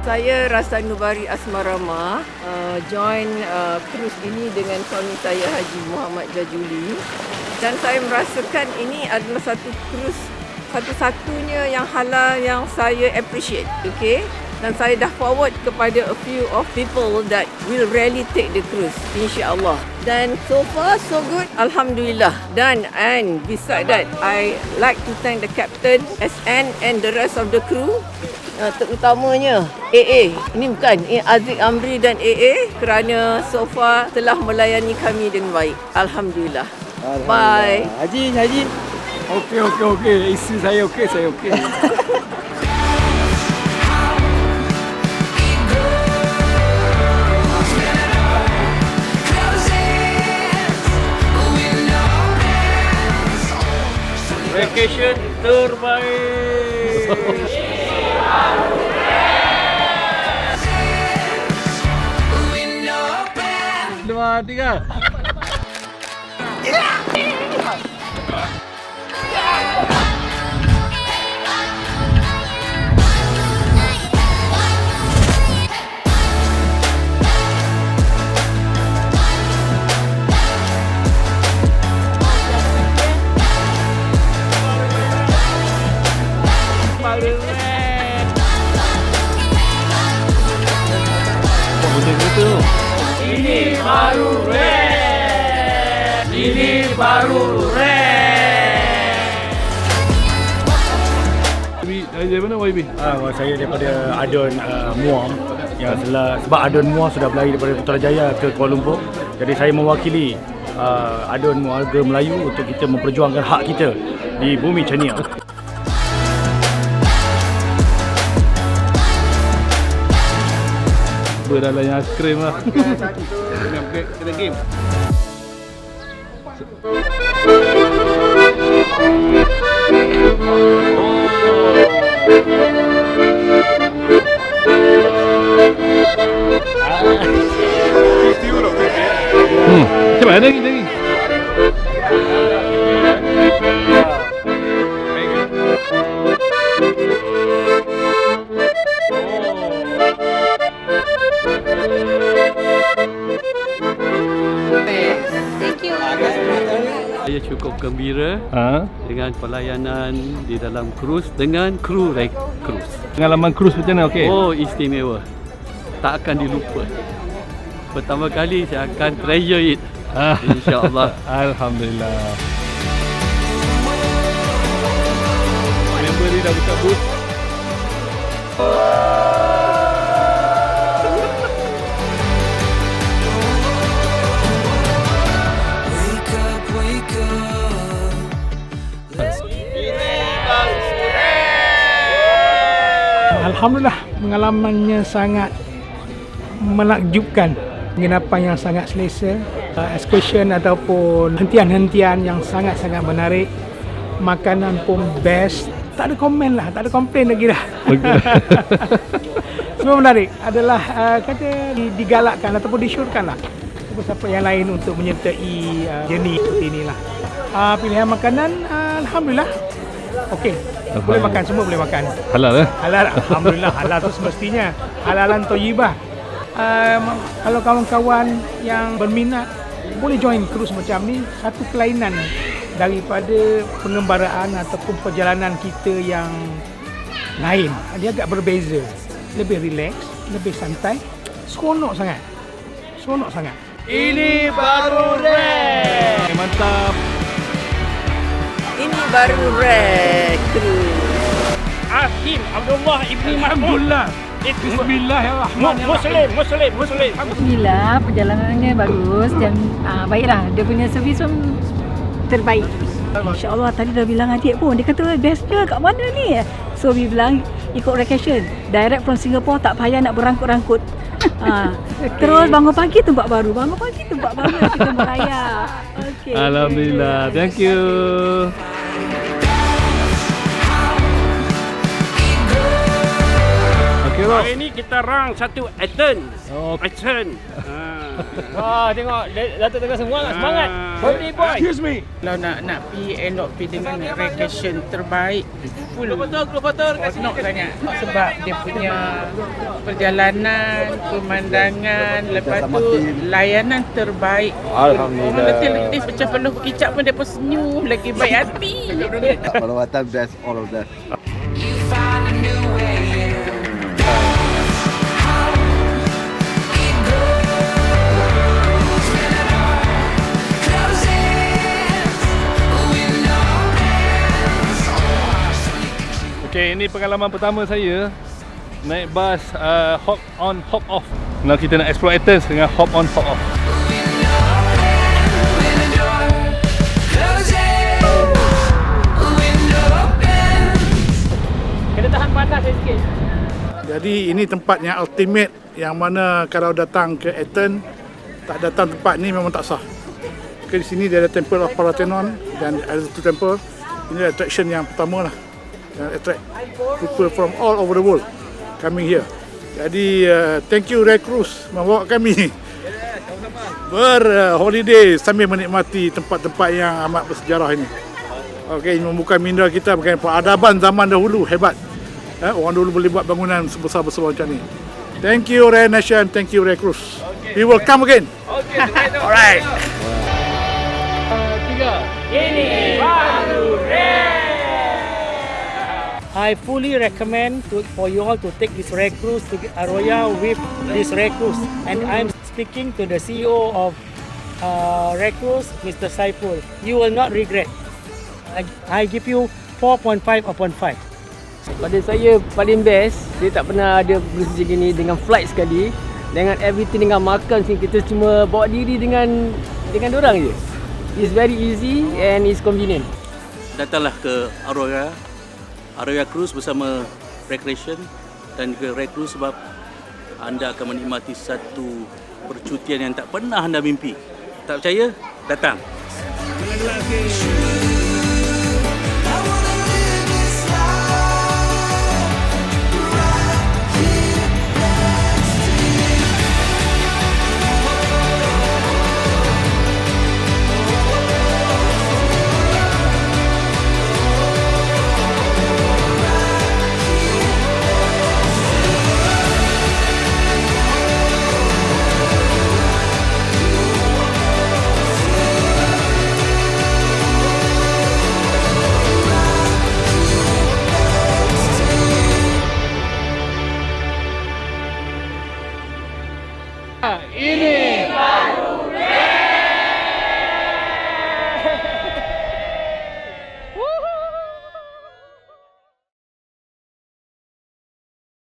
Saya Rasa Nubari Asmarama, join cruise ini dengan suami saya Haji Muhammad Jajuli, dan saya merasakan ini adalah satu cruise satu-satunya yang halal yang saya appreciate, okay? Dan saya dah forward kepada a few of people that will really take the cruise, insya-Allah. Dan so far so good, alhamdulillah. And beside that, I like to thank the captain, SN and the rest of the crew, terutamanya AA. Ini bukan Aziz Amri dan AA, kerana so far telah melayani kami dengan baik. Alhamdulillah. Bye. Haji. Okey. Isteri saya okey, saya okey. Vacation terbaik. Dua, tiga. Ini baru red. Ini baru red. Dari mana YB? Saya daripada Adon Muar. Yang sebab Adon Muar sudah berlari daripada Putrajaya ke Kuala Lumpur. Jadi saya mewakili Adon warga Melayu untuk kita memperjuangkan hak kita di bumi Chania. Berdalam yang aiskrim lah. Kena game. Cepat lagi. Saya cukup gembira dengan pelayanan di dalam cruise dengan kru cruise. Pengalaman cruise macam mana? Okey. Oh, istimewa. Tak akan dilupa. Pertama kali saya akan treasure it. InsyaAllah. Alhamdulillah. Member ni dah buka booth. Alhamdulillah, pengalamannya sangat menakjubkan. Penginapan yang sangat selesa, excursion ataupun hentian-hentian yang sangat-sangat menarik. Makanan pun best. Tak ada komen lah, tak ada komplain lagi dah. Semua menarik. Adalah digalakkan ataupun disyorkan lah siapa yang lain untuk menyertai journey seperti inilah. Pilihan makanan, alhamdulillah okey. Boleh makan, semua boleh makan. Halal Halal, alhamdulillah. Halal tu semestinya. Halalan thayyibah. Kalau kawan-kawan yang berminat boleh join cruise macam ni, satu kelainan daripada pengembaraan ataupun perjalanan kita yang lain. Dia agak berbeza. Lebih relax, lebih santai. Seronok sangat. Ini baru red. Mantap. Ini baru red cruise. Hakim Abdullah Ibni Mahmud. Bismillahirrahmanirrahim. Muslim. Alhamdulillah, perjalanannya bagus dan baiklah. Dia punya servis pun terbaik. InsyaAllah, tadi dah bilang adik pun, dia kata bestnya kat mana ni? So we bilang ikut vacation direct from Singapore, tak payah nak berangkut-rangkut. Terus bangun pagi tempat baru kita berlayar. Okay. Alhamdulillah. Thank you. Hari ni kita rang satu Athens. Tengok Datuk tengah semangat. Holiday boy. Excuse me. Kalau nak pergi, elok pergi dengan vacation terbaik, full senok sangat sebab dia punya perjalanan, pemandangan, lepas tu layanan terbaik. Alhamdulillah. Betul lagi macam penuh kicap pun dia pun senyum lagi baik hati. Perawatan best all of that. Okay, ini pengalaman pertama saya naik bas hop on hop off. Kalau kita nak explore Athens dengan hop on hop off. Kena tahan panas sikit. Jadi ini tempat yang ultimate, yang mana kalau datang ke Athens tak datang tempat ni memang tak sah. Di sini dia ada Temple of Parthenon dan ada satu temple. Ini attraction yang pertama lah, yang attract people from all over the world coming here. Jadi thank you Red Cruise membawa kami berholiday sambil menikmati tempat-tempat yang amat bersejarah ini. Okey, membuka minda kita mengenai peradaban zaman dahulu hebat. Orang dulu boleh buat bangunan sebesar-besar macam ni. Thank you Red Nation, thank you Red Cruise. We will come again. Alright. Ini baru I fully recommend for you all to take this Red Cruise to Aroya with this Red Cruise. And I'm speaking to the CEO of Red Cruise, Mr. Saiful. You will not regret. I give you 4.5 upon 5. Pada saya paling best, saya tak pernah ada cruise macam gini dengan flight sekali, dengan everything, dengan makan sini kita cuma bawa diri dengan dorang je. It's very easy and it's convenient. Datanglah ke Aroya Cruise bersama Recreation dan ke Red Cruise sebab anda akan menikmati satu percutian yang tak pernah anda mimpi. Tak percaya? Datang.